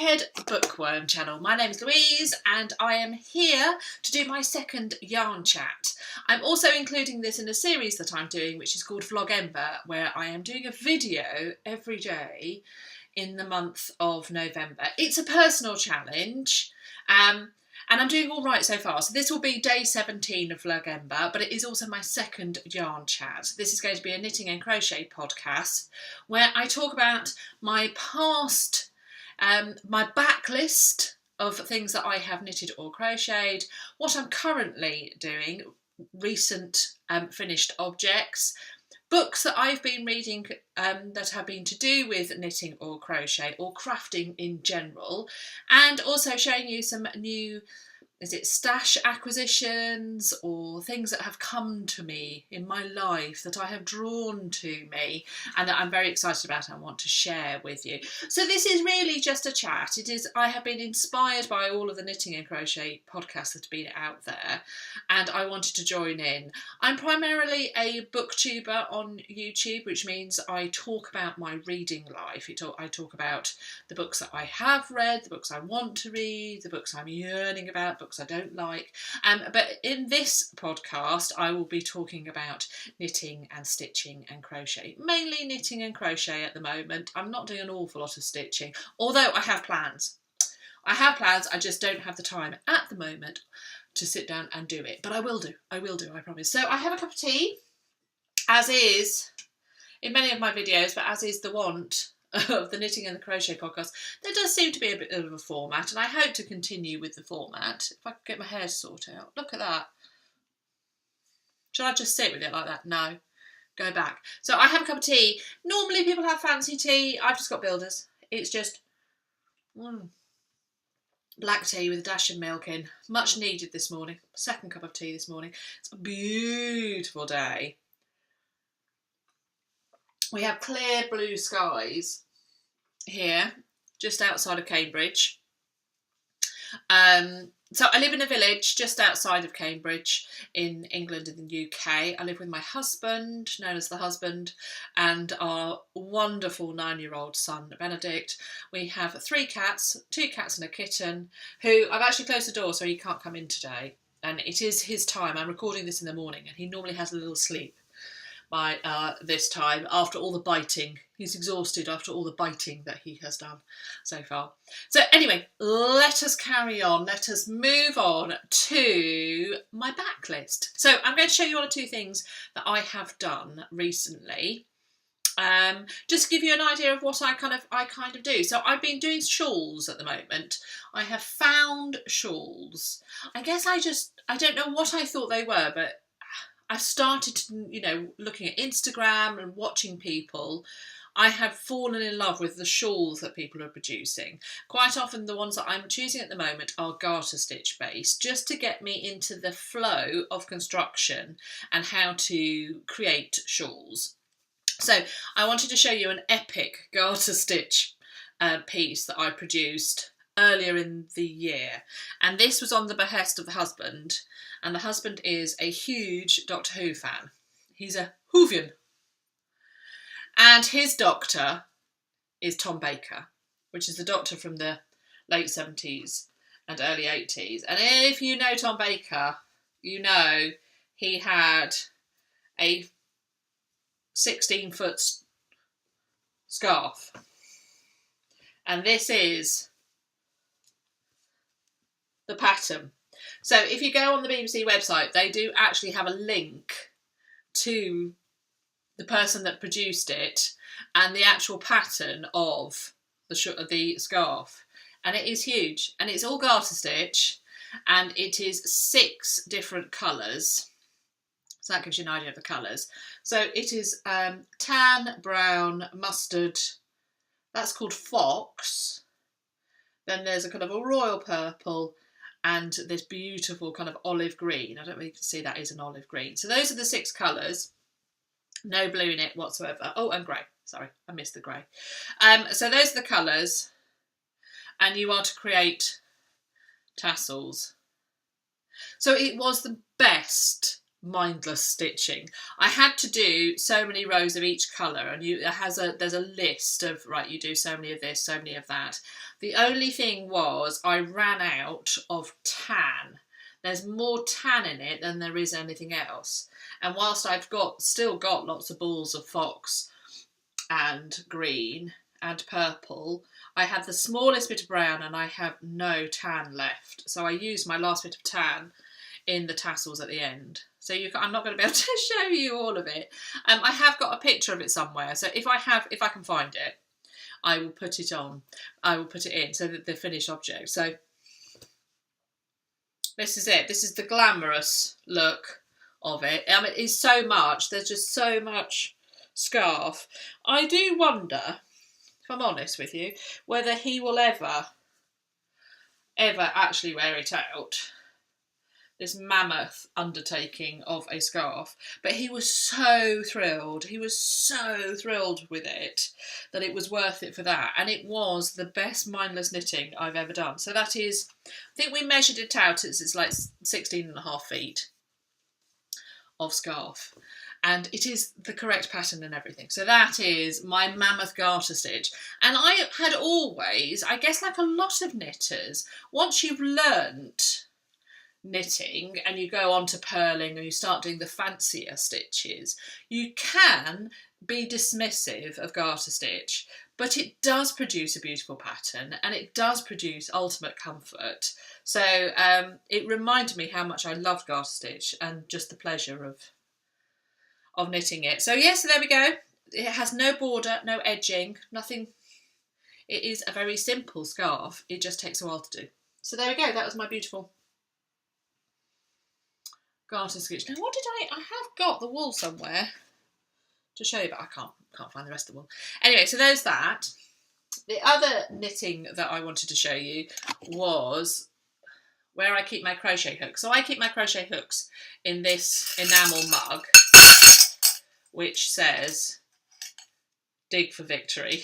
Head Bookworm channel. My name is Louise and I am here to do my second yarn chat. I'm also including this in a series that I'm doing which is called Vlogember, where I am doing a video every day in the month of November. It's a personal challenge and I'm doing all right so far. So this will be day 17 of Vlogember, but it is also my second yarn chat. This is going to be a knitting and crochet podcast where I talk about my past, my backlist of things that I have knitted or crocheted, what I'm currently doing, recent finished objects, books that I've been reading that have been to do with knitting or crochet or crafting in general, and also showing you some new stash acquisitions or things that have come to me in my life that I have drawn to me and that I'm very excited about and want to share with you. So this is really just a chat. I have been inspired by all of the knitting and crochet podcasts that have been out there and I wanted to join in. I'm primarily a booktuber on YouTube, which means I talk about my reading life. I talk about the books that I have read, the books I want to read, the books I'm yearning about, books I don't like. But in this podcast, I will be talking about knitting and stitching and crochet. Mainly knitting and crochet at the moment. I'm not doing an awful lot of stitching, although I have plans. I just don't have the time at the moment to sit down and do it. But I will do, I promise. So I have a cup of tea, as is in many of my videos, but as is the want of the knitting and the crochet podcast, there does seem to be a bit of a format, and I hope to continue with the format. If I could get my hair sorted out. Look at that. Should I just sit with it like that? No. Go back. So I have a cup of tea. Normally people have fancy tea. I've just got Builders. It's just black tea with a dash of milk in. Much needed this morning. Second cup of tea this morning. It's a beautiful day. We have clear blue skies here, just outside of Cambridge. So I live in a village just outside of Cambridge in England in the UK. I live with my husband, known as the husband, and our wonderful 9-year-old son, Benedict. We have 3 cats, 2 cats and a kitten, who I've actually closed the door so he can't come in today. And it is his time. I'm recording this in the morning and he normally has a little sleep by this time, after all the biting. He's exhausted after all the biting that he has done so far. So anyway, let us carry on. Let us move on to my backlist. So I'm going to show you 1 or 2 things that I have done recently. Just to give you an idea of what I kind of do. So I've been doing shawls at the moment. I have found shawls. I guess I don't know what I thought they were, but I've started, looking at Instagram and watching people. I have fallen in love with the shawls that people are producing. Quite often the ones that I'm choosing at the moment are garter stitch based, just to get me into the flow of construction and how to create shawls. So I wanted to show you an epic garter stitch piece that I produced earlier in the year, and this was on the behest of the husband, and the husband is a huge Doctor Who fan. He's a Whovian, and his doctor is Tom Baker, which is the Doctor from the late 70s and early 80s. And if you know Tom Baker, you know he had a 16-foot scarf, and this is the pattern. So if you go on the BBC website, they do actually have a link to the person that produced it and the actual pattern of the scarf, and it is huge, and it's all garter stitch, and it is 6 different colours. So that gives you an idea of the colours. So it is tan, brown, mustard, that's called fox. Then there's a kind of a royal purple, and this beautiful kind of olive green. I don't know if you can see that is an olive green. So those are the 6 colours. No blue in it whatsoever. Oh, and grey. Sorry, I missed the grey. So those are the colours. And you are to create tassels. So it was the best mindless stitching. I had to do so many rows of each colour, and there's a list of, right, you do so many of this, so many of that. The only thing was I ran out of tan. There's more tan in it than there is anything else. And whilst I've still got lots of balls of fox and green and purple, I had the smallest bit of brown and I have no tan left. So I used my last bit of tan in the tassels at the end. So I'm not going to be able to show you all of it. I have got a picture of it somewhere. So if I can find it, I will put it on. I will put it in, so that the finished object. So this is it. This is the glamorous look of it. I mean, it's so much. There's just so much scarf. I do wonder, if I'm honest with you, whether he will ever actually wear it out. This mammoth undertaking of a scarf. But he was so thrilled. He was so thrilled with it that it was worth it for that. And it was the best mindless knitting I've ever done. So that is, I think we measured it out, it's like 16.5 feet of scarf. And it is the correct pattern and everything. So that is my mammoth garter stitch. And I had always, I guess like a lot of knitters, once you've learnt knitting and you go on to purling and you start doing the fancier stitches, you can be dismissive of garter stitch, but it does produce a beautiful pattern and it does produce ultimate comfort. So it reminded me how much I loved garter stitch and just the pleasure of knitting it. So yes, so there we go. It has no border, no edging, nothing. It is a very simple scarf. It just takes a while to do. So there we go. That was my beautiful garter stitch. Now, what did I have got the wool somewhere to show you, but I can't find the rest of the wool. Anyway, so there's that. The other knitting that I wanted to show you was where I keep my crochet hooks. So I keep my crochet hooks in this enamel mug, which says "Dig for Victory."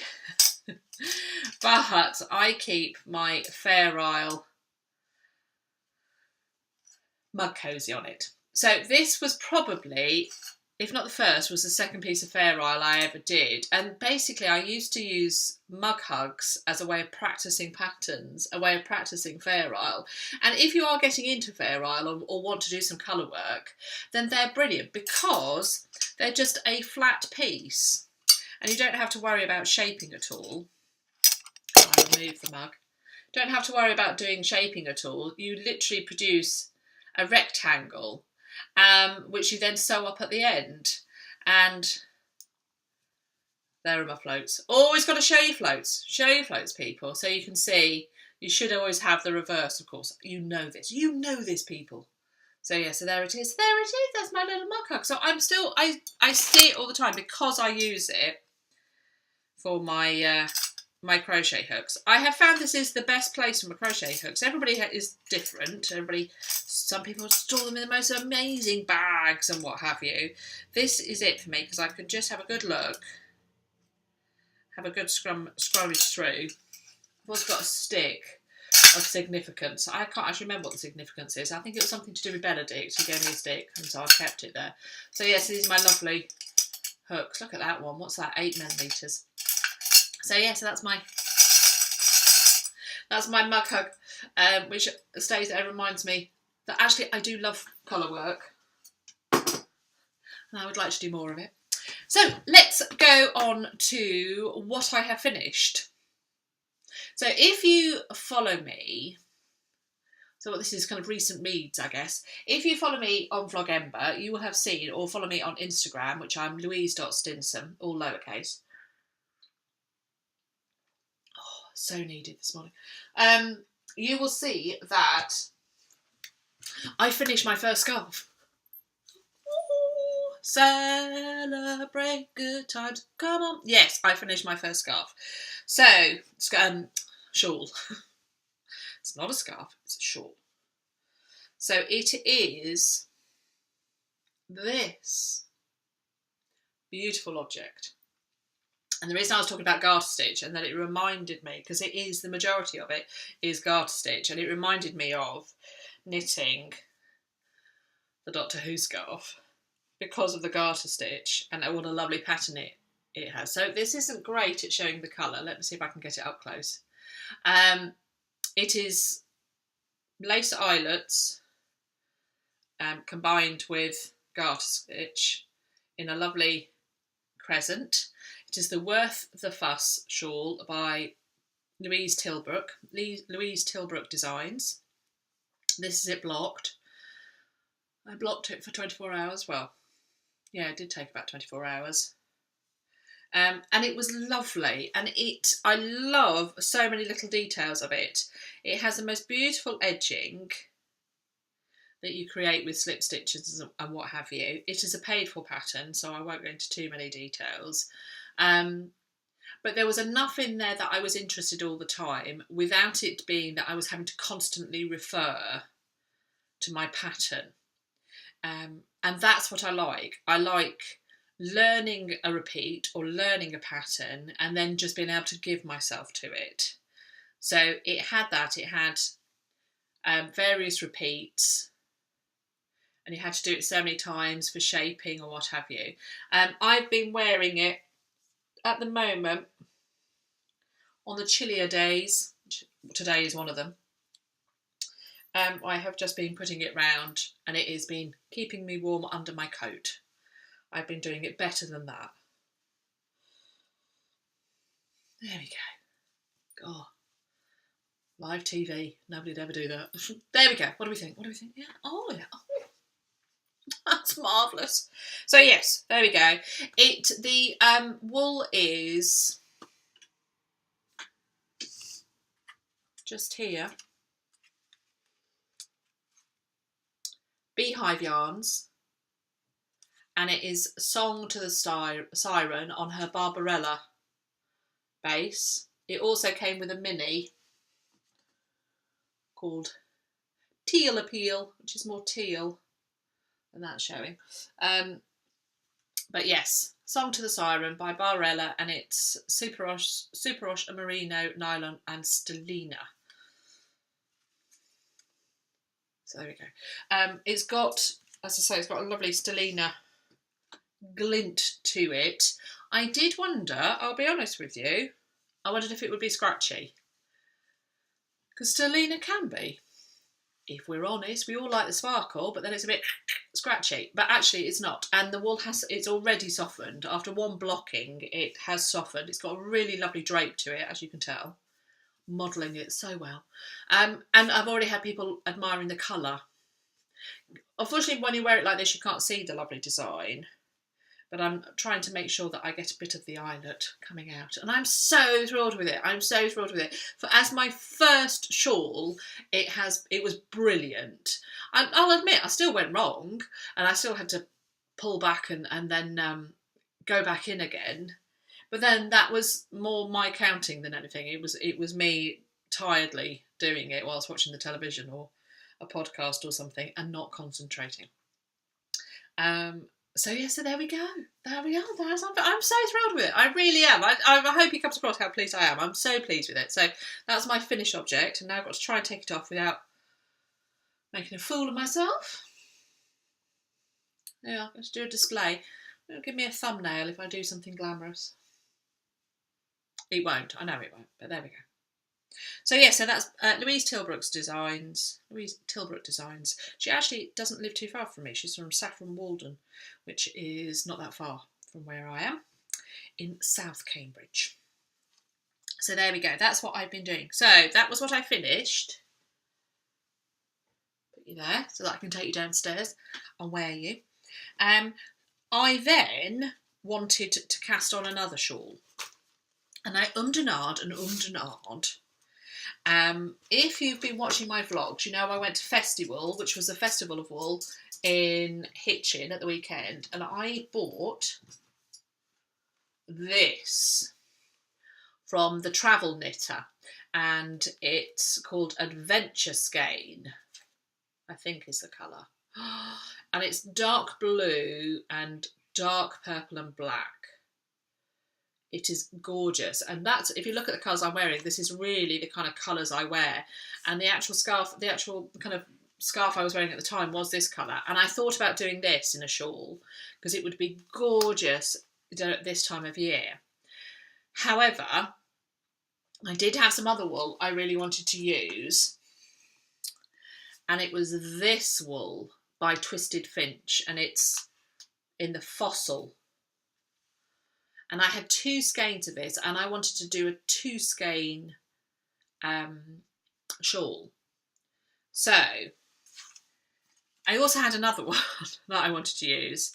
But I keep my Fair Isle mug cozy on it. So this was probably, if not the first, was the second piece of Fair Isle I ever did. And basically I used to use mug hugs as a way of practising patterns, a way of practising Fair Isle. And if you are getting into Fair Isle or want to do some colour work, then they're brilliant because they're just a flat piece and you don't have to worry about shaping at all. I'll remove the mug. Don't have to worry about doing shaping at all. You literally produce a rectangle, which you then sew up at the end. And there are my floats. Always got to show your floats. Show your floats, people, so you can see. You should always have the reverse, of course. You know this. You know this, people. So yeah, so there it is. There it is. That's my little mug hug. So I'm still, I see it all the time because I use it for my my crochet hooks. I have found this is the best place for my crochet hooks. Everybody is different. Some people store them in the most amazing bags and what have you. This is it for me because I can just have a good look, have a good scrummage through. I've also got a stick of significance. I can't actually remember what the significance is. I think it was something to do with Benedict. He gave me a stick and so I kept it there. So yes, these are my lovely hooks. Look at that one. What's that? 8mm. So yeah, so that's my mug hug, which stays there and reminds me that actually I do love colour work and I would like to do more of it. So let's go on to what I have finished. So if you follow me, so this is kind of recent reads, I guess. If you follow me on Vlogember, you will have seen, or follow me on Instagram, which I'm louise.stinson, all lowercase. So needed this morning. You will see that I finished my first scarf. Ooh, celebrate good times. Come on. Yes, I finished my first scarf. So, shawl. It's not a scarf, it's a shawl. So it is this beautiful object. And the reason I was talking about garter stitch and that it reminded me, because it is, the majority of it is garter stitch, and it reminded me of knitting the Doctor Who scarf because of the garter stitch and what a lovely pattern it has. So this isn't great at showing the colour. Let me see if I can get it up close. It is lace eyelets combined with garter stitch in a lovely crescent. It is the Worth the Fuss shawl by Louise Tilbrook. Louise Tilbrook Designs. This is it blocked. I blocked it for 24 hours. Well, yeah, it did take about 24 hours. And it was lovely, and I love so many little details of it. It has the most beautiful edging that you create with slip stitches and what have you. It is a paid for pattern, so I won't go into too many details. But there was enough in there that I was interested all the time without it being that I was having to constantly refer to my pattern. And that's what I like. I like learning a repeat or learning a pattern and then just being able to give myself to it. So it had that. It had various repeats, and you had to do it so many times for shaping or what have you. I've been wearing it at the moment on the chillier days. Today is one of them. I have just been putting it round, and it has been keeping me warm under my coat. I've been doing it better than that. There we go. God. Live TV. Nobody'd ever do that. There we go. What do we think? What do we think? Yeah. Oh, yeah. Oh. That's marvellous. So, yes, there we go. The wool is just here. Beehive Yarns. And it is Song to the Siren on her Barbarella base. It also came with a mini called Teal Appeal, which is more teal than that's showing. But yes, Song to the Siren by Barbarella, and it's Superwash, Merino, Nylon and Stellina. So there we go. It's got, as I say, it's got a lovely Stellina glint to it. I did wonder, I'll be honest with you, I wondered if it would be scratchy. Because Stellina can be. If we're honest, we all like the sparkle, but then it's a bit scratchy. But actually it's not. And the wool it's already softened. After one blocking, it has softened. It's got a really lovely drape to it, as you can tell. Modelling it so well. And I've already had people admiring the colour. Unfortunately, when you wear it like this, you can't see the lovely design. But I'm trying to make sure that I get a bit of the eyelet coming out. And I'm so thrilled with it. I'm so thrilled with it. For as my first shawl, it was brilliant. I'll admit, I still went wrong. And I still had to pull back and then go back in again. But then that was more my counting than anything. It was me tiredly doing it whilst watching the television or a podcast or something and not concentrating. So yeah, so there we go. There we are. I'm so thrilled with it. I really am. I hope it comes across how pleased I am. I'm so pleased with it. So that's my finished object, and now I've got to try and take it off without making a fool of myself. Yeah, I'm going to do a display. It'll give me a thumbnail if I do something glamorous. It won't. I know it won't, but there we go. So yeah, so that's Louise Tilbrook Designs. She actually doesn't live too far from me. She's from Saffron Walden, which is not that far from where I am, in South Cambridge. So there we go. That's what I've been doing. So that was what I finished. Put you there so that I can take you downstairs and wear you. I then wanted to cast on another shawl. And I ummed and ahed and ummed and ahed. If you've been watching my vlogs, you know I went to Festival, which was a festival of wool in Hitchin at the weekend, and I bought this from the Travel Knitter, and it's called Adventure Skein, I think is the colour. And it's dark blue and dark purple and black. It is gorgeous, and that's, if you look at the colours I'm wearing, this is really the kind of colours I wear. And the actual scarf, the actual kind of scarf I was wearing at the time was this colour, and I thought about doing this in a shawl because it would be gorgeous at this time of year. However, I did have some other wool I really wanted to use, and it was this wool by Twisted Fintch, and it's in the Fossil. And I had 2 skeins of this, and I wanted to do a 2 skein shawl. So I also had another one that I wanted to use,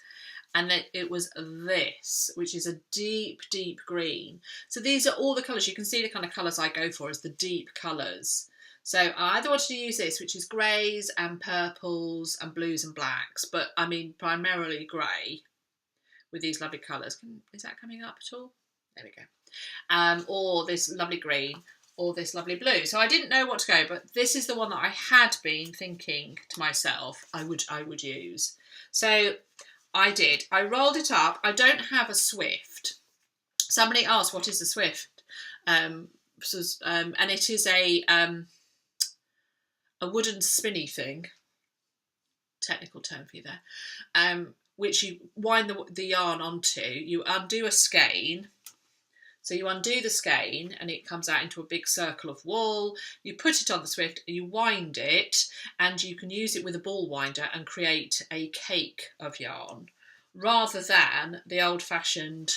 and it was this, which is a deep, deep green. So these are all the colours. You can see the kind of colours I go for as the deep colours. So I either wanted to use this, which is greys and purples and blues and blacks, but I mean primarily grey with these lovely colours. Is that coming up at all? There we go. Or this lovely green, or this lovely blue. So I didn't know what to go, but this is the one that I had been thinking to myself I would use. So I did. I rolled it up. I don't have a Swift. Somebody asked, what is a Swift? And it is a wooden spinny thing. Technical term for you there. Which you wind the yarn onto. You undo a skein. So you undo the skein and it comes out into a big circle of wool. You put it on the Swift, you wind it, and you can use it with a ball winder and create a cake of yarn rather than the old-fashioned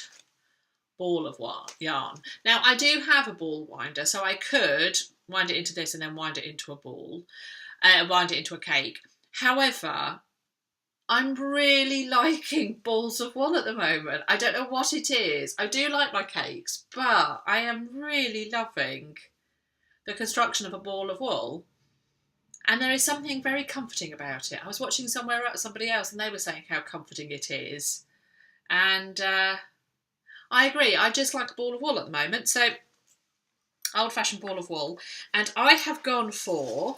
ball of yarn. Now, I do have a ball winder, so I could wind it into this and then wind it into a ball, wind it into a cake. However, I'm really liking balls of wool at the moment. I don't know what it is. I do like my cakes, but I am really loving the construction of a ball of wool. And there is something very comforting about it. I was watching somebody else and they were saying how comforting it is. And I agree. I just like a ball of wool at the moment. So, old-fashioned ball of wool. And I have gone for...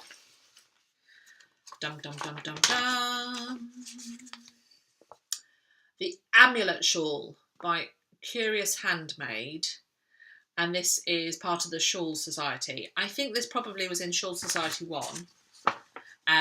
Dum dum dum dum dum. The Amulet Shawl by Curious Handmade, and this is part of the Shawl Society. I think this probably was in Shawl Society 1, but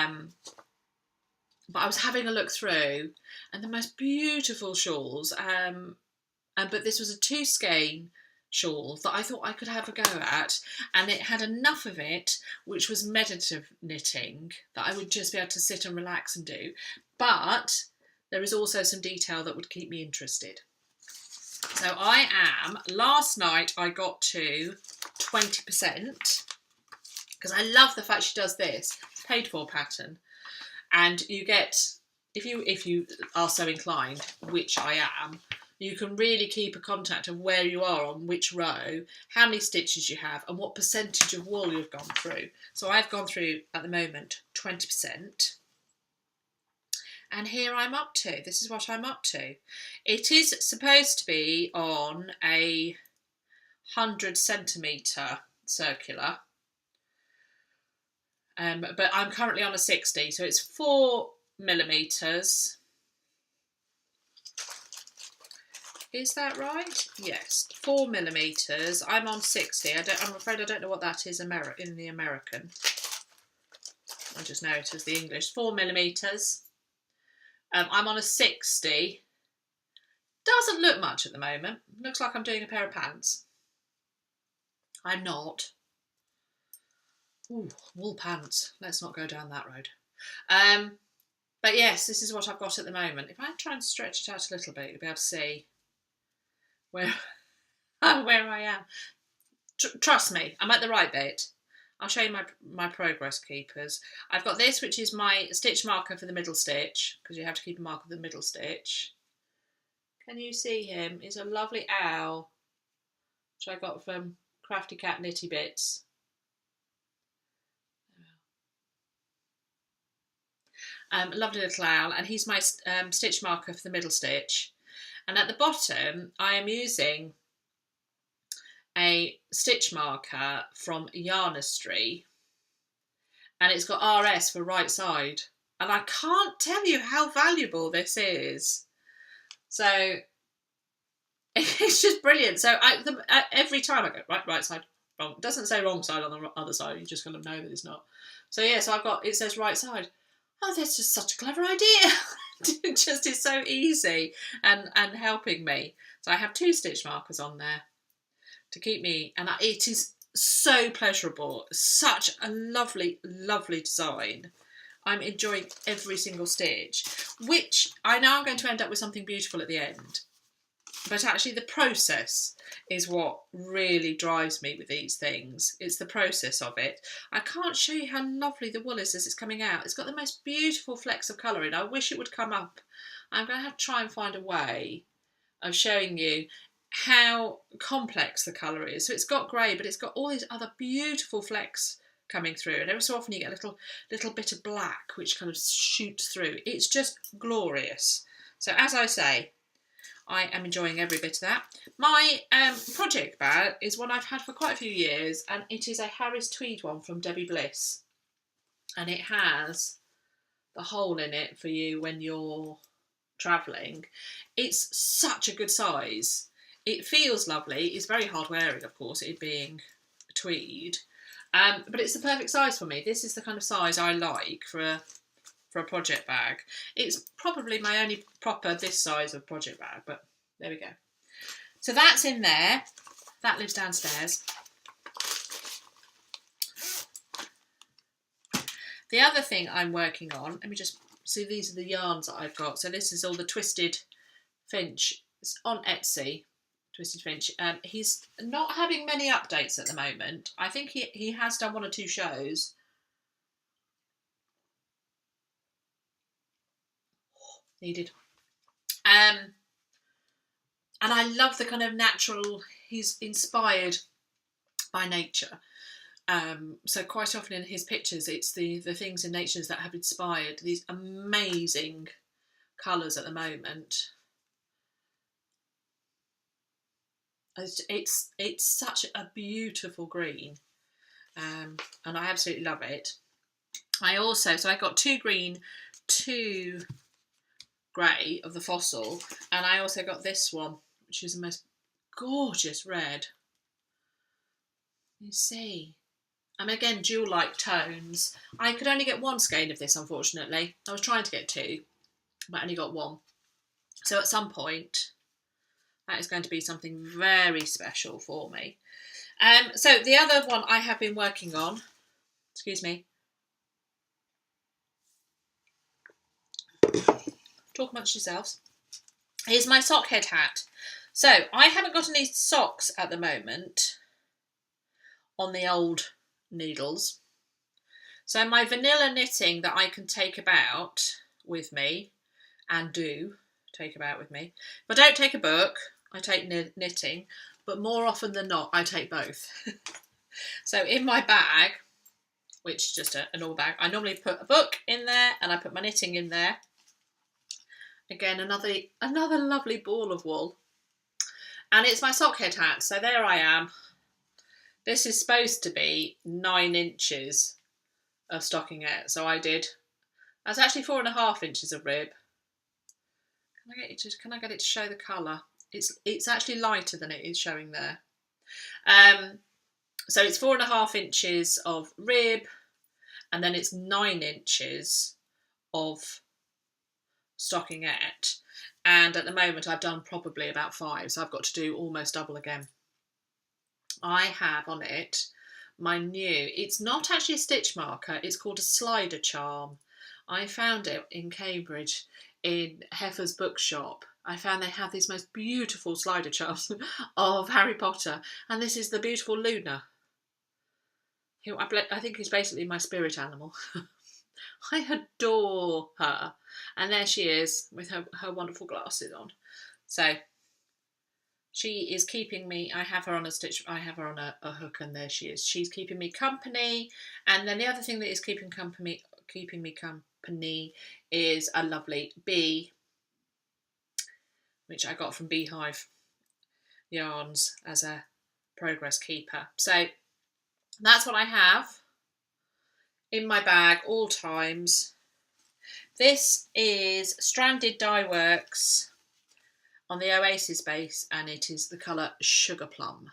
I was having a look through, and the most beautiful shawls. But this was a 2 skein shawl that I thought I could have a go at, and it had enough of it which was meditative knitting that I would just be able to sit and relax and do, but there is also some detail that would keep me interested. So last night I got to 20% because I love the fact she does this paid for pattern, and you get, if you are so inclined, which I am, you can really keep a contact of where you are on which row, how many stitches you have, and what percentage of wool you've gone through. So I've gone through, at the moment, 20. And here I'm up to. This is what I'm up to. It is supposed to be on a 100 centimetre circular. But I'm currently on a 60, so it's 4 millimetres. Is that right? Yes, 4 millimetres. I'm on 60. I'm afraid I don't know what that is in the American. I just know it as the English. 4 millimetres. I'm on a 60. Doesn't look much at the moment. Looks like I'm doing a pair of pants. I'm not. Ooh, wool pants. Let's not go down that road. But yes, this is what I've got at the moment. If I try and stretch it out a little bit, you'll be able to see where I am. Trust me, I'm at the right bit. I'll show you my progress keepers. I've got this, which is my stitch marker for the middle stitch, because you have to keep a mark of the middle stitch. Can you see him? He's a lovely owl, which I got from Crafty Cat Knitty Bits. Lovely little owl, and he's my stitch marker for the middle stitch. And at the bottom, I am using a stitch marker from Yarnistry, and it's got RS for right side. And I can't tell you how valuable this is. So it's just brilliant. So every time I go right side, wrong. It doesn't say wrong side on the other side. You just kind of know that it's not. So yeah, so I've got, it says right side. Oh, that's just such a clever idea. It just is so easy and helping me. So I have 2 stitch markers on there to keep me, and it is so pleasurable. Such a lovely, lovely design. I'm enjoying every single stitch, which I know I'm going to end up with something beautiful at the end. But actually the process is what really drives me with these things. It's the process of it. I can't show you how lovely the wool is as it's coming out. It's got the most beautiful flecks of colour in. I wish it would come up. I'm going to have to try and find a way of showing you how complex the colour is. So it's got grey, but it's got all these other beautiful flecks coming through. And every so often you get a little bit of black which kind of shoots through. It's just glorious. So as I say, I am enjoying every bit of that. My project bag is one I've had for quite a few years, and it is a Harris Tweed one from Debbie Bliss. And it has the hole in it for you when you're travelling. It's such a good size. It feels lovely. It's very hard wearing, of course, it being tweed. But it's the perfect size for me. This is the kind of size I like for a project bag. It's probably my only proper this size of project bag, but there we go. So that's in there. That lives downstairs. The other thing I'm working on, let me just see, these are the yarns that I've got. So this is all the Twisted Fintch. It's on Etsy, Twisted Fintch. He's not having many updates at the moment. I think he has done 1 or 2 shows. Needed. And I love the kind of natural, he's inspired by nature. So quite often in his pictures, it's the things in nature that have inspired these amazing colours at the moment. It's such a beautiful green, and I absolutely love it. So I got 2 green, 2 grey of the Fossil, and I also got this one, which is the most gorgeous red. You see, again, jewel-like tones. I could only get 1 skein of this, unfortunately. I was trying to get 2, but I only got 1. So at some point, that is going to be something very special for me. So the other one I have been working on, excuse me, talk amongst yourselves, is my sock head hat. So I haven't got any socks at the moment on the old needles. So my vanilla knitting that I can take about with me and do take about with me. If I don't take a book, I take knitting, but more often than not, I take both. So in my bag, which is just a normal bag, I normally put a book in there and I put my knitting in there. Again, another lovely ball of wool. And it's my sock head hat. So there I am. This is supposed to be 9 inches of stockingette. So that's actually 4.5 inches of rib. Can I get it to show the colour? It's actually lighter than it is showing there. So it's 4.5 inches of rib, and then it's 9 inches of stockingette. And at the moment I've done probably about 5, so I've got to do almost double again. I have on it my new, it's not actually a stitch marker, it's called a slider charm. I found it in Cambridge in Heifer's bookshop. I found they have these most beautiful slider charms of Harry Potter, and this is the beautiful Luna, who I think is basically my spirit animal. I adore her, and there she is with her wonderful glasses on. So she is keeping me, I have her on a hook, and there she is. She's keeping me company. And then the other thing that is keeping me company is a lovely bee, which I got from Beehive Yarns as a progress keeper. So that's what I have in my bag all times. This is Stranded Dyeworks on the Oasis base, and it is the colour Sugar Plum.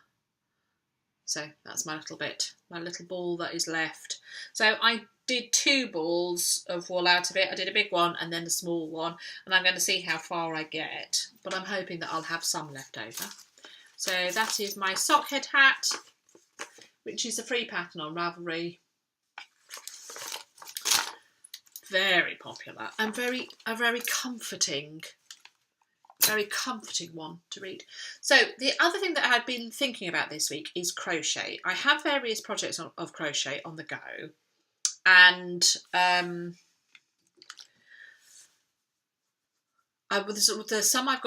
So that's my little ball that is left. So I did 2 balls of wool out of it. I did a big one and then a small one, and I'm going to see how far I get, but I'm hoping that I'll have some left over. So that is my sock head hat, which is a free pattern on Ravelry. Very popular and a very comforting one to read. So the other thing that I've been thinking about this week is crochet. I have various projects of crochet on the go, and there's some I've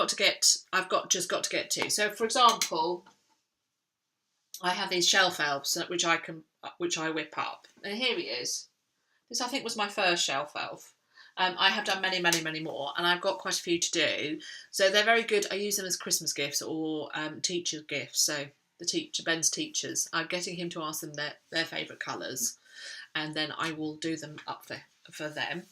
just got to get to. So for example, I have these shelf elves which I whip up, and here he is. This I think was my first shelf elf. I have done many, many, many more, and I've got quite a few to do. So they're very good. I use them as Christmas gifts or teacher gifts. So Ben's teachers, I'm getting him to ask them their favourite colours, and then I will do them up for them.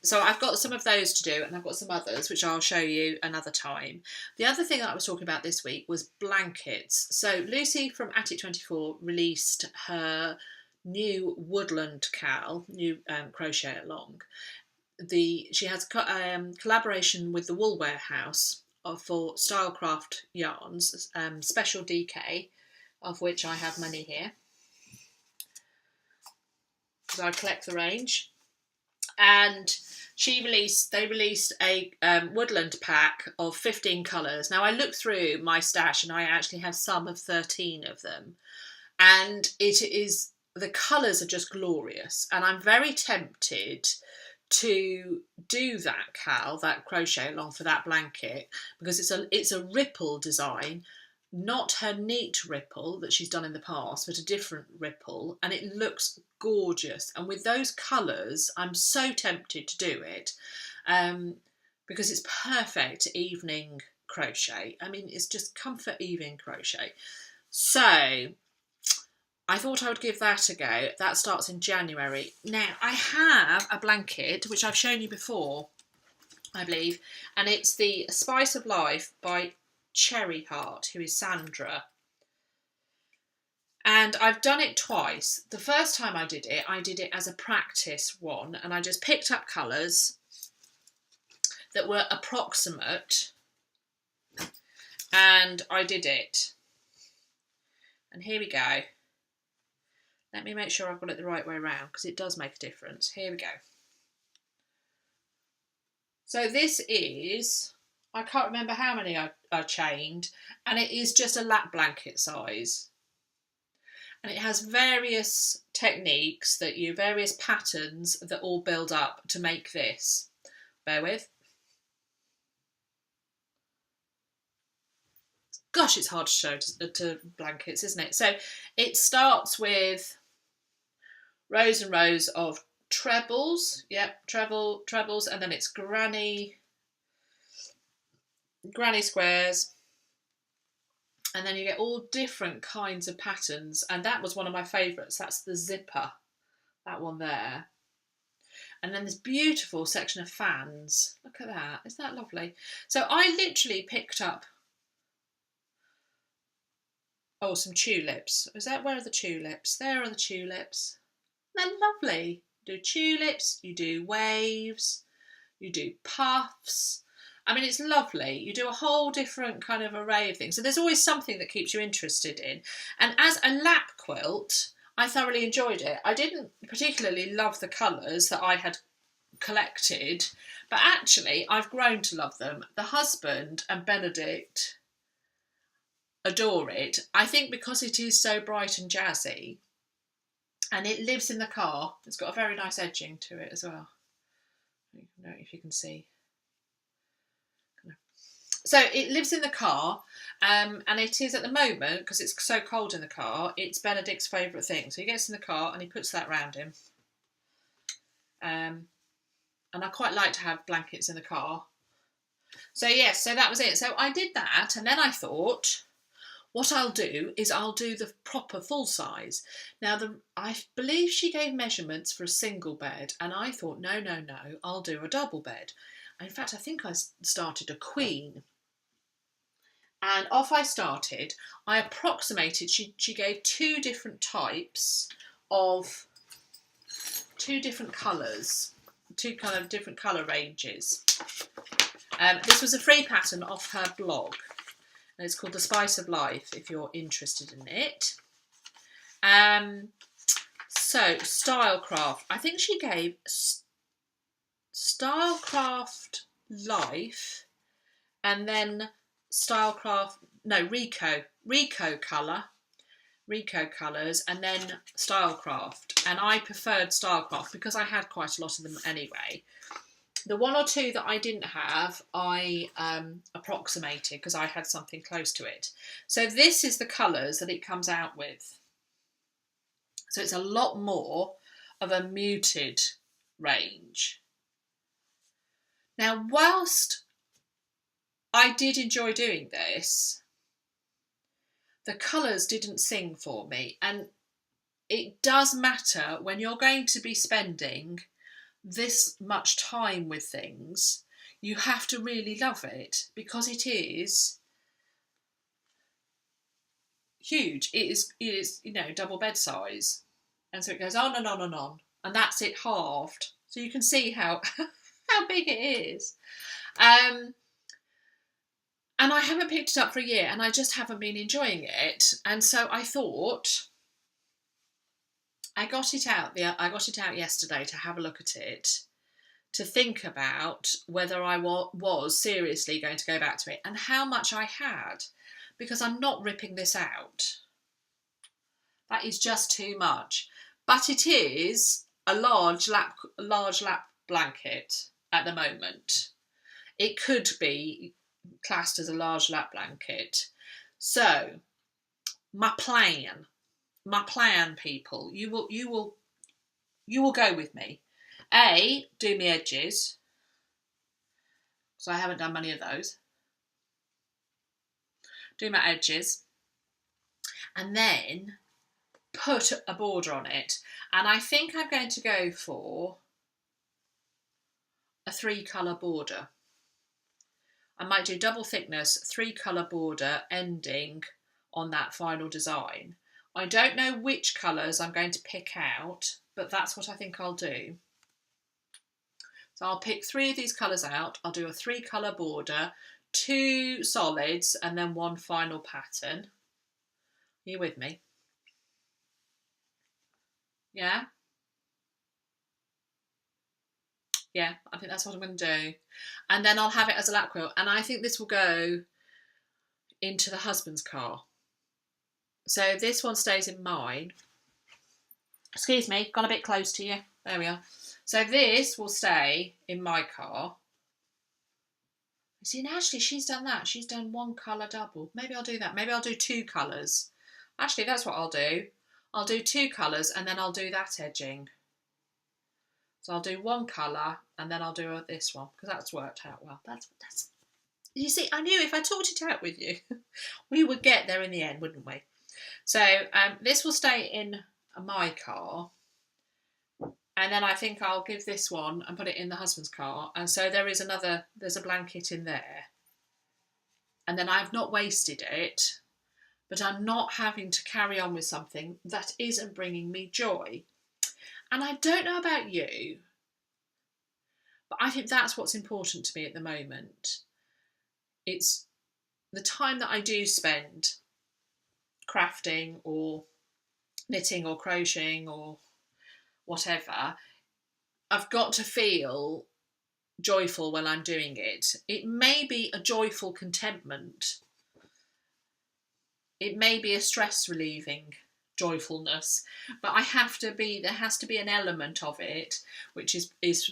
So I've got some of those to do, and I've got some others which I'll show you another time. The other thing that I was talking about this week was blankets. So Lucy from Attic24 released her new woodland cowl, new crochet along. She has collaboration with the Wool Warehouse for Stylecraft yarns, special DK, of which I have many here because I collect the range. And they released a woodland pack of 15 colours. Now I looked through my stash and I actually have some of 13 of them, and the colours are just glorious, and I'm very tempted to do that cowl, that crochet along for that blanket, because it's a ripple design, not her neat ripple that she's done in the past, but a different ripple, and it looks gorgeous. And with those colours, I'm so tempted to do it, because it's perfect evening crochet. I mean, it's just comfort evening crochet. So I thought I would give that a go. That starts in January. Now, I have a blanket, which I've shown you before, I believe, and it's the Spice of Life by Cherry Heart, who is Sandra. And I've done it twice. The first time I did it as a practice one, and I just picked up colours that were approximate, and I did it. And here we go. Let me make sure I've got it the right way around, because it does make a difference. Here we go. So this is, I can't remember how many I chained, and it is just a lap blanket size. And it has various techniques various patterns that all build up to make this. Bear with. Gosh, it's hard to show to blankets, isn't it? So it starts with rows and rows of trebles. Yep, trebles, and then it's granny squares. And then you get all different kinds of patterns. And that was one of my favourites. That's the zipper, that one there. And then this beautiful section of fans. Look at that. Isn't that lovely? So I literally picked up, some tulips. Where are the tulips? There are the tulips. They're lovely. You do tulips, you do waves, you do puffs. I mean, it's lovely. You do a whole different kind of array of things. So there's always something that keeps you interested in. And as a lap quilt, I thoroughly enjoyed it. I didn't particularly love the colours that I had collected, but actually I've grown to love them. The husband and Benedict adore it. I think because it is so bright and jazzy, and it lives in the car. It's got a very nice edging to it as well. I don't know if you can see. So it lives in the car, and it is at the moment, because it's so cold in the car, it's Benedict's favourite thing. So he gets in the car and he puts that round him. And I quite like to have blankets in the car. So yes, so that was it. So I did that, and then I thought, what I'll do is I'll do the proper full size. Now, I believe she gave measurements for a single bed, and I thought, no, I'll do a double bed. In fact, I think I started a queen. And off I started. I approximated, she gave two different types of, two different colours, two kind of different colour ranges. This was a free pattern off her blog, and it's called The Spice of Life, if you're interested in it. So, Stylecraft. I think she gave Stylecraft Life, and then Stylecraft, no, Rico colours, and then Stylecraft. And I preferred Stylecraft because I had quite a lot of them anyway. The one or two that I didn't have, I approximated because I had something close to it. So this is the colours that it comes out with. So it's a lot more of a muted range. Now, whilst I did enjoy doing this, the colours didn't sing for me. And it does matter when you're going to be spending this much time with things. You have to really love it because it is huge. It is, you know, double bed size. And so it goes on and on and on. And that's it halved. So you can see how, how big it is. And I haven't picked it up for a year and I just haven't been enjoying it. And so I thought, I got it out yesterday to have a look at it, to think about whether I was seriously going to go back to it and how much I had, because I'm not ripping this out. That is just too much. But it is a large lap blanket at the moment. It could be classed as a large lap blanket. So, my plan, people, you will go with me. A, do my edges, because I haven't done many of those. Do my edges, and then put a border on it. And I think I'm going to go for a 3-colour border. I might do double thickness, 3-colour border ending on that final design. I don't know which colours I'm going to pick out, but that's what I think I'll do. So I'll pick 3 of these colours out. I'll do a 3-colour border, 2 solids, and then 1 final pattern. Are you with me? Yeah? Yeah, I think that's what I'm going to do. And then I'll have it as a lap quilt. And I think this will go into the husband's car. So this one stays in mine. Excuse me, got a bit close to you. There we are. So this will stay in my car. See, and actually she's done that. She's done 1 colour double. Maybe I'll do that. Maybe I'll do 2 colours. Actually, that's what I'll do. I'll do 2 colours and then I'll do that edging. So I'll do 1 colour and then I'll do this one because that's worked out well. That's. You see, I knew if I talked it out with you, we would get there in the end, wouldn't we? So this will stay in my car, and then I think I'll give this one and put it in the husband's car. And so there's a blanket in there, and then I've not wasted it, but I'm not having to carry on with something that isn't bringing me joy. And I don't know about you, but I think that's what's important to me at the moment. It's the time that I do spend crafting or knitting or crocheting or whatever. I've got to feel joyful when I'm doing it. It may be a joyful contentment. It may be a stress relieving joyfulness, but there has to be an element of it which is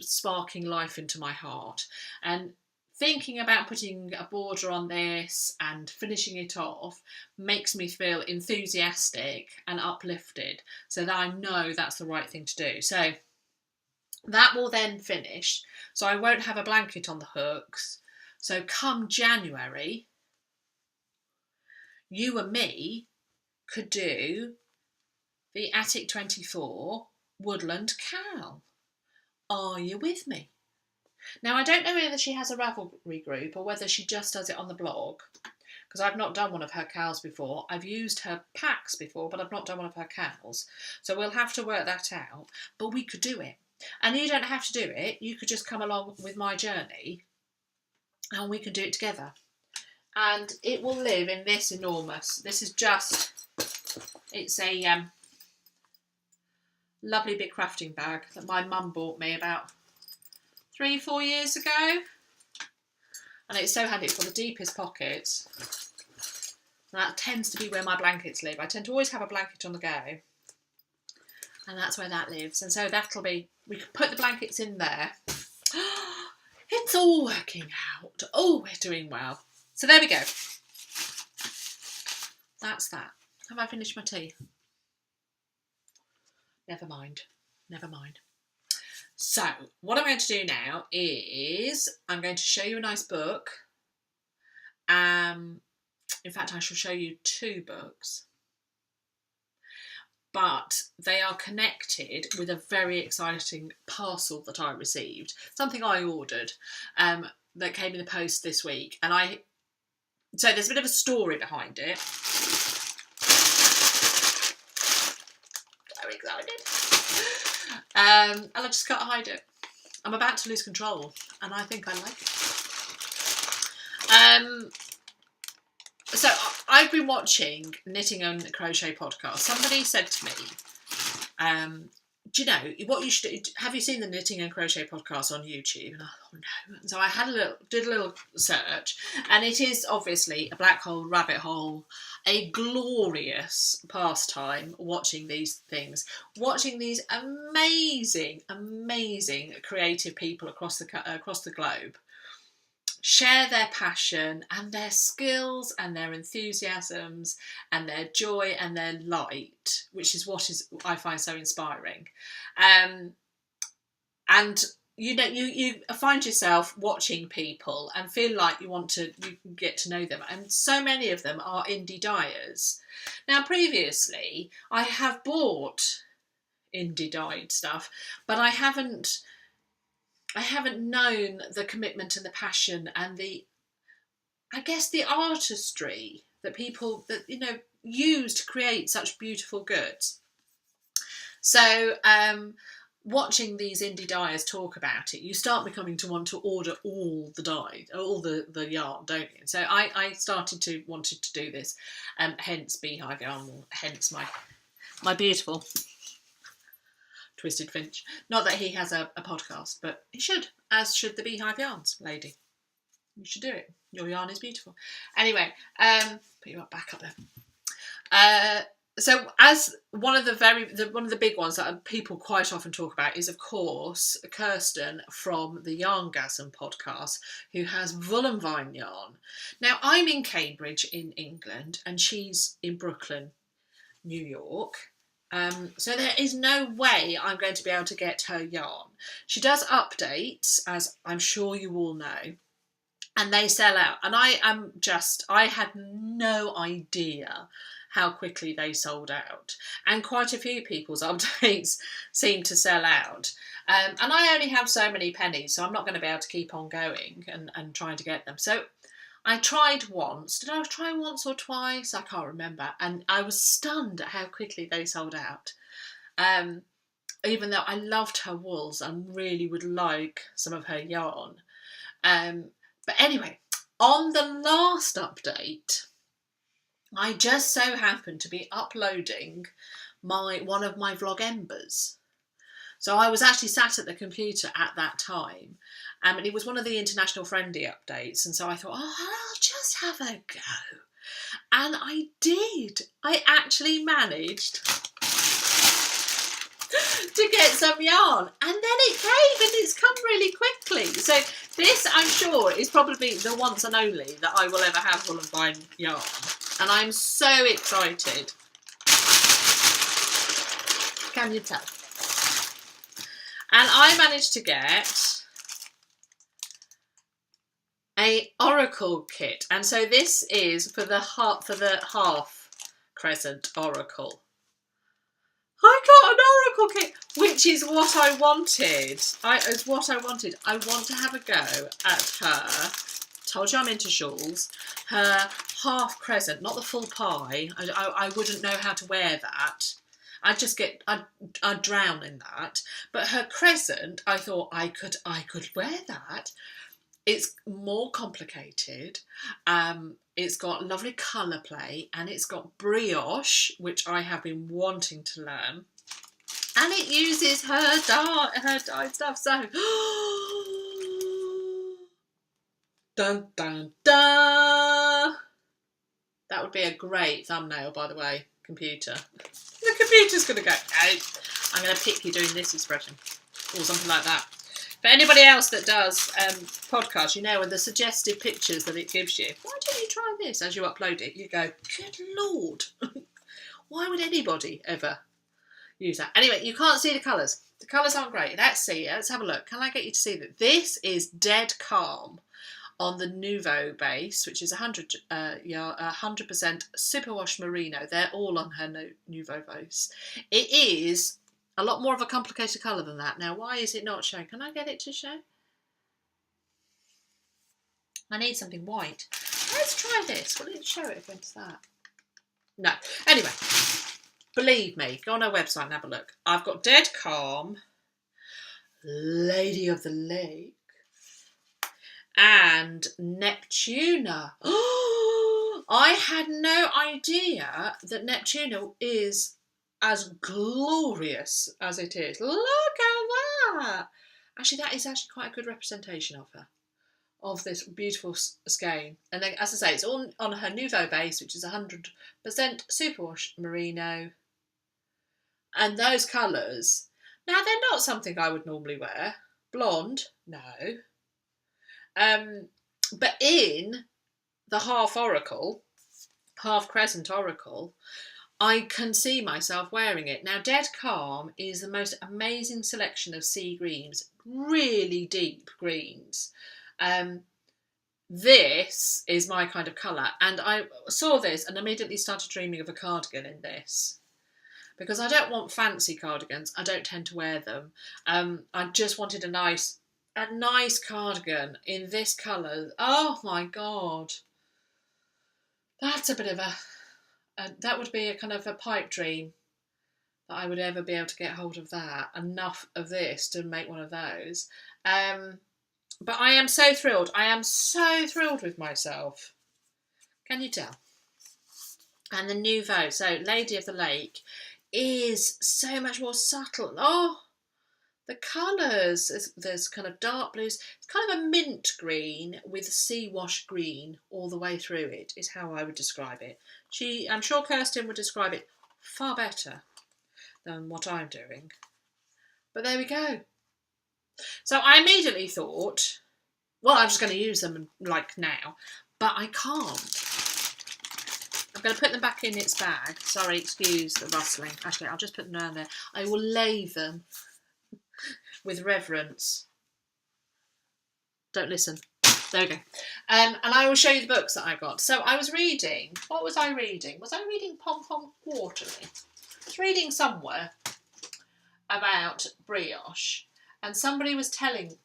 sparking life into my heart. And thinking about putting a border on this and finishing it off makes me feel enthusiastic and uplifted, so that I know that's the right thing to do. So that will then finish, so I won't have a blanket on the hooks. So come January, you and me could do the Attic 24 Woodland Cowl. Are you with me? Now, I don't know whether she has a Ravelry group or whether she just does it on the blog, because I've not done one of her cows before. I've used her packs before, but I've not done one of her cows. So we'll have to work that out, but we could do it. And you don't have to do it. You could just come along with my journey and we can do it together. And it will live in this enormous, this is just, it's a lovely big crafting bag that my mum bought me about 3-4 years ago. And it's so handy, it's got the deepest pockets. And that tends to be where my blankets live. I tend to always have a blanket on the go. And that's where that lives. And so that'll be, we can put the blankets in there. It's all working out. Oh, we're doing well. So there we go. That's that. Have I finished my tea? Never mind. Never mind. So what I'm going to do now is I'm going to show you a nice book. In fact, I shall show you 2 books. But they are connected with a very exciting parcel that I received. Something I ordered that came in the post this week. And so there's a bit of a story behind it. Very excited. And I just can't hide it. I'm about to lose control and I think I like it. So I've been watching Knitting and Crochet podcast. Somebody said to me, do you know what you should do? Have you seen the Knitting and Crochet podcast on YouTube? And I thought, no. So I did a little search, and it is obviously a black hole, rabbit hole, a glorious pastime watching these things, watching these amazing, amazing creative people across the globe share their passion and their skills and their enthusiasms and their joy and their light, which is what I find so inspiring. And you know, you find yourself watching people and feel like you can get to know them. And so many of them are indie dyers. Now, previously, I have bought indie dyed stuff, but I haven't known the commitment and the passion and the artistry that people use to create such beautiful goods. So watching these indie dyers talk about it, you start becoming to want to order all the dye, all the yarn, don't you? So I started to wanted to do this, hence Beehive Yarns, hence my beautiful Twisted Fintch. Not that he has a podcast, but he should, as should the Beehive Yarns lady. You should do it. Your yarn is beautiful. Anyway, put you back up there. So as one of the big ones that people quite often talk about is, of course, Kirsten from the Yarngasm podcast, who has Voolenvine Yarn. Now, I'm in Cambridge in England and she's in Brooklyn, New York. So there is no way I'm going to be able to get her yarn. She does updates, as I'm sure you all know, and they sell out. And I had no idea how quickly they sold out. And quite a few people's updates seem to sell out. And I only have so many pennies, so I'm not going to be able to keep on going and trying to get them. So I tried once. Did I try once or twice? I can't remember. And I was stunned at how quickly they sold out. Even though I loved her wools and really would like some of her yarn. But anyway, on the last update, I just so happened to be uploading one of my Vlogembers. So I was actually sat at the computer at that time, and it was one of the International Friendly updates, and so I thought, I'll just have a go. And I did. I actually managed to get some yarn, and then it came, and it's come really quickly. So this, I'm sure, is probably the once and only that I will ever have Voolenvine yarn, and I'm so excited. Can you tell? And I managed to get a oracle kit, and so this is for the half crescent oracle. I got an oracle kit, which is what I wanted. I want to have a go at her told you I'm into shawls. Her half crescent, not the full pie. I wouldn't know how to wear that. I'd drown in that. But her crescent, I thought I could wear that. It's more complicated. It's got lovely colour play, and it's got brioche, which I have been wanting to learn. And it uses her dye stuff. So, dun dun dun. That would be a great thumbnail, by the way, computer. The computer's going to go, out. I'm going to pick you doing this expression, or something like that. For anybody else that does podcasts, you know, and the suggestive pictures that it gives you, why don't you try this as you upload it? You go, good Lord, why would anybody ever use that? Anyway, you can't see the colours. The colours aren't great. Let's see. Let's have a look. Can I get you to see that? This is Dead Calm on the Nouveau base, which is 100% superwash merino. They're all on her Nouveau base. It is a lot more of a complicated colour than that. Now, why is it not showing? Can I get it to show? I need something white. Let's try this. Will it show it against that? No. Anyway, believe me, go on our website and have a look. I've got Dead Calm, Lady of the Lake, and Neptuna. I had no idea that Neptuna is as glorious as it is. Look at that! Actually, that is actually quite a good representation of her, of this beautiful skein. And then, as I say, it's all on her Nouveau base, which is 100% superwash merino. And those colours, now they're not something I would normally wear. Blonde, no. But in the half crescent oracle, I can see myself wearing it. Now, Dead Calm is the most amazing selection of sea greens, really deep greens. This is my kind of colour, and I saw this and immediately started dreaming of a cardigan in this, because I don't want fancy cardigans. I don't tend to wear them. I just wanted a nice cardigan in this colour. Oh my God. That's a bit of that would be a kind of a pipe dream that I would ever be able to get hold of that. Enough of this to make one of those. But I am so thrilled. I am so thrilled with myself. Can you tell? And the Nouveau, so Lady of the Lake, is so much more subtle. Oh, the colours, there's kind of dark blues. It's kind of a mint green with sea wash green all the way through it, is how I would describe it. I'm sure Kirsten would describe it far better than what I'm doing. But there we go. So I immediately thought, well, I'm just going to use them like now, but I can't. I'm going to put them back in its bag. Sorry, excuse the rustling. Actually, I'll just put them down there. I will lay them with reverence. Don't listen. There we go. And I will show you the books that I got. So I was reading. What was I reading? Was I reading Pom Pom Quarterly? I was reading somewhere about brioche, and somebody was saying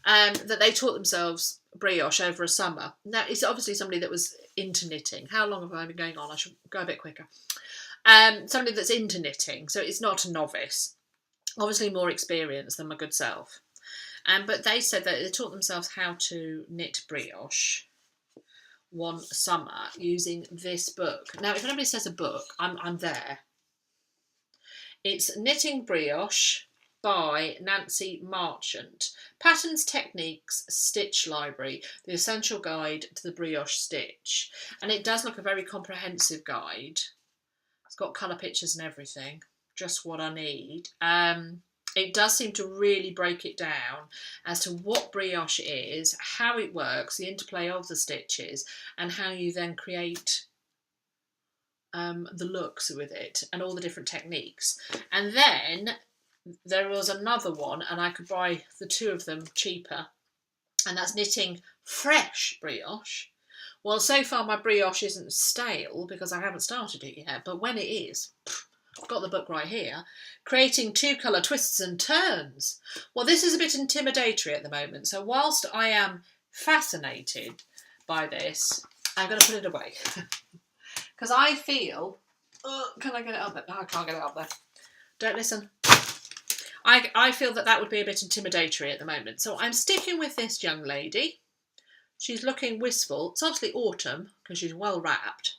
that they taught themselves brioche over a summer. Now, it's obviously somebody that was into knitting. How long have I been going on? I should go a bit quicker. Somebody that's into knitting, so it's not a novice. Obviously more experienced than my good self. But they said that they taught themselves how to knit brioche one summer using this book. Now, if anybody says a book, I'm there. It's Knitting Brioche by Nancy Marchant. Patterns, Techniques, Stitch Library, the essential guide to the brioche stitch. And it does look a very comprehensive guide. It's got colour pictures and everything. Just what I need. It does seem to really break it down as to what brioche is, how it works, the interplay of the stitches, and how you then create the looks with it and all the different techniques. And then there was another one, and I could buy the two of them cheaper, and that's Knitting Fresh Brioche. Well, so far my brioche isn't stale because I haven't started it yet, but when it is, I've got the book right here, Creating Two Colour Twists and Turns. Well, this is a bit intimidatory at the moment, so whilst I am fascinated by this, I'm going to put it away. Because I feel... can I get it up there? No, I can't get it up there. Don't listen. I feel that would be a bit intimidatory at the moment. So I'm sticking with this young lady. She's looking wistful. It's obviously autumn because she's well wrapped.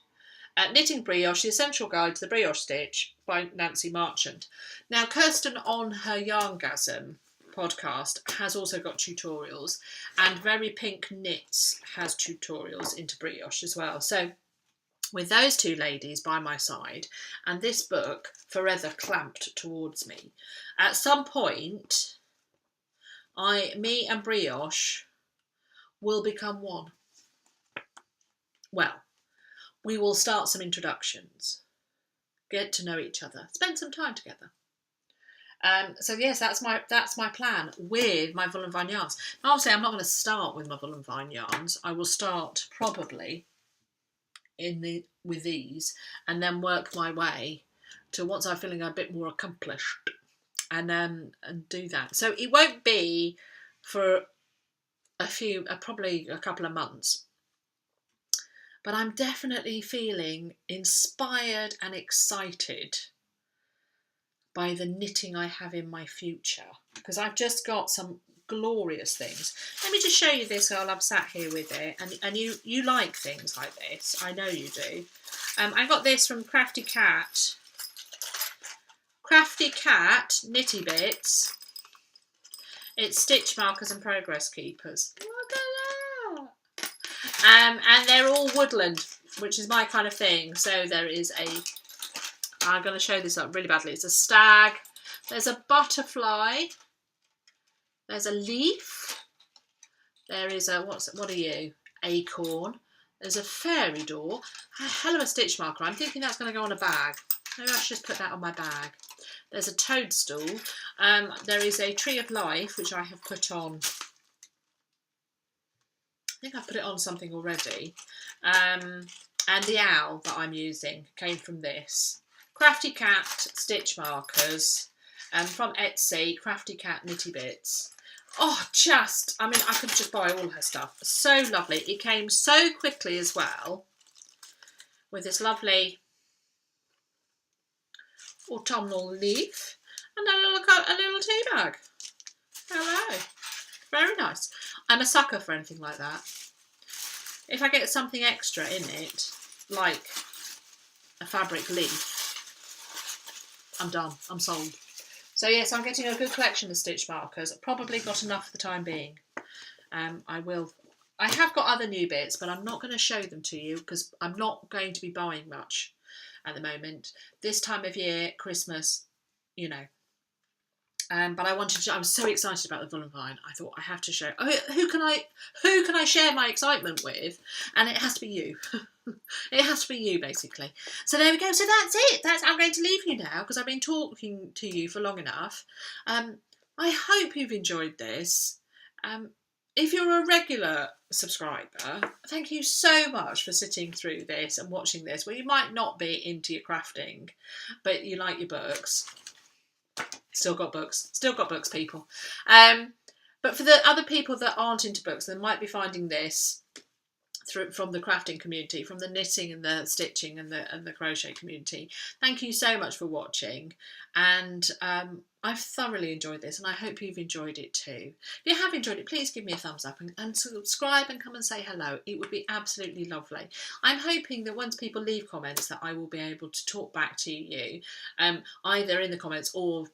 Knitting Brioche, The Essential Guide to the Brioche Stitch by Nancy Marchant. Now, Kirsten on her Yarngasm podcast has also got tutorials, and Very Pink Knits has tutorials into brioche as well. So with those two ladies by my side and this book forever clamped towards me, at some point me and brioche will become one. Well, we will start some introductions, get to know each other, spend some time together. So yes, that's my plan with my Voolenvine Yarns. Now, obviously, I'm not going to start with my Voolenvine Yarns. I will start probably with these, and then work my way to once I'm feeling a bit more accomplished, and do that. So it won't be for probably a couple of months. But I'm definitely feeling inspired and excited by the knitting I have in my future, because I've just got some glorious things. Let me just show you this while I'm sat here with it, and you like things like this, I know you do. I got this from Crafty Cat Knitty Bits. It's stitch markers and progress keepers. Look at that! And they're all woodland, which is my kind of thing. So there is I'm going to show this up really badly. It's a stag. There's a butterfly. There's a leaf. There is a, what are you? Acorn. There's a fairy door. A hell of a stitch marker. I'm thinking that's going to go on a bag. Maybe I should just put that on my bag. There's a toadstool. There is a tree of life, which I have put on. I think I've put it on something already. And the owl that I'm using came from this. Crafty Cat stitch markers, from Etsy, Crafty Cat Knitty Bits. Oh, I mean, I could just buy all her stuff. So lovely. It came so quickly as well, with this lovely autumnal leaf and a little tea bag. Hello. Very nice. I'm a sucker for anything like that. If I get something extra in it, like a fabric leaf, I'm done. I'm sold. So yes, I'm getting a good collection of stitch markers. I've probably got enough for the time being. I have got other new bits, but I'm not going to show them to you because I'm not going to be buying much at the moment. This time of year, Christmas, you know. But I was so excited about the Voolenvine. I thought I have to share. Oh, who can I share my excitement with? And it has to be you. It has to be you, basically. So there we go. So that's it. I'm going to leave you now because I've been talking to you for long enough. I hope you've enjoyed this. If you're a regular subscriber, thank you so much for sitting through this and watching this. Well, you might not be into your crafting, but you like your books. Still got books, people. But for the other people that aren't into books, they might be finding this from the crafting community, from the knitting and the stitching and the crochet community. Thank you so much for watching, and I've thoroughly enjoyed this, and I hope you've enjoyed it too. If you have enjoyed it, please give me a thumbs up and subscribe and come and say hello. It would be absolutely lovely. I'm hoping that once people leave comments that I will be able to talk back to you, either in the comments or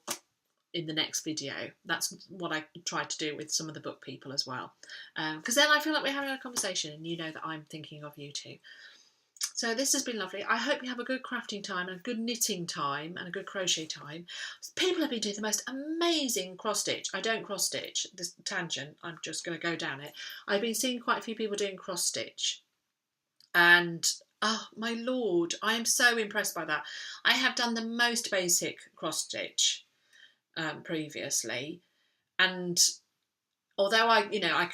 in the next video. That's what I tried to do with some of the book people as well, because then I feel like we're having a conversation and you know that I'm thinking of you too. So this has been lovely. I hope you have a good crafting time and a good knitting time and a good crochet time. People have been doing the most amazing cross stitch. I don't cross stitch. This tangent, I'm just going to go down it. I've been seeing quite a few people doing cross stitch, and oh my lord, I am so impressed by that. I have done the most basic cross stitch previously, and although I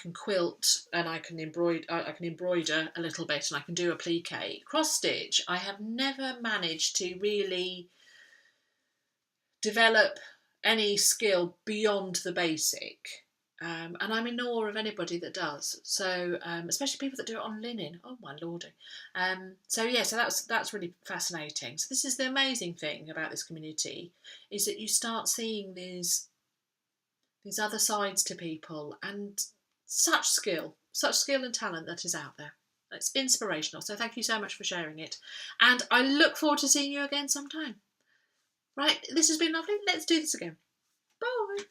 can quilt and I can embroider a little bit and I can do applique, cross stitch I have never managed to really develop any skill beyond the basic. And I'm in awe of anybody that does. So, especially people that do it on linen. Oh my lordy. So that's really fascinating. So this is the amazing thing about this community, is that you start seeing these other sides to people, and such skill and talent that is out there. It's inspirational. So thank you so much for sharing it. And I look forward to seeing you again sometime. Right, this has been lovely. Let's do this again. Bye.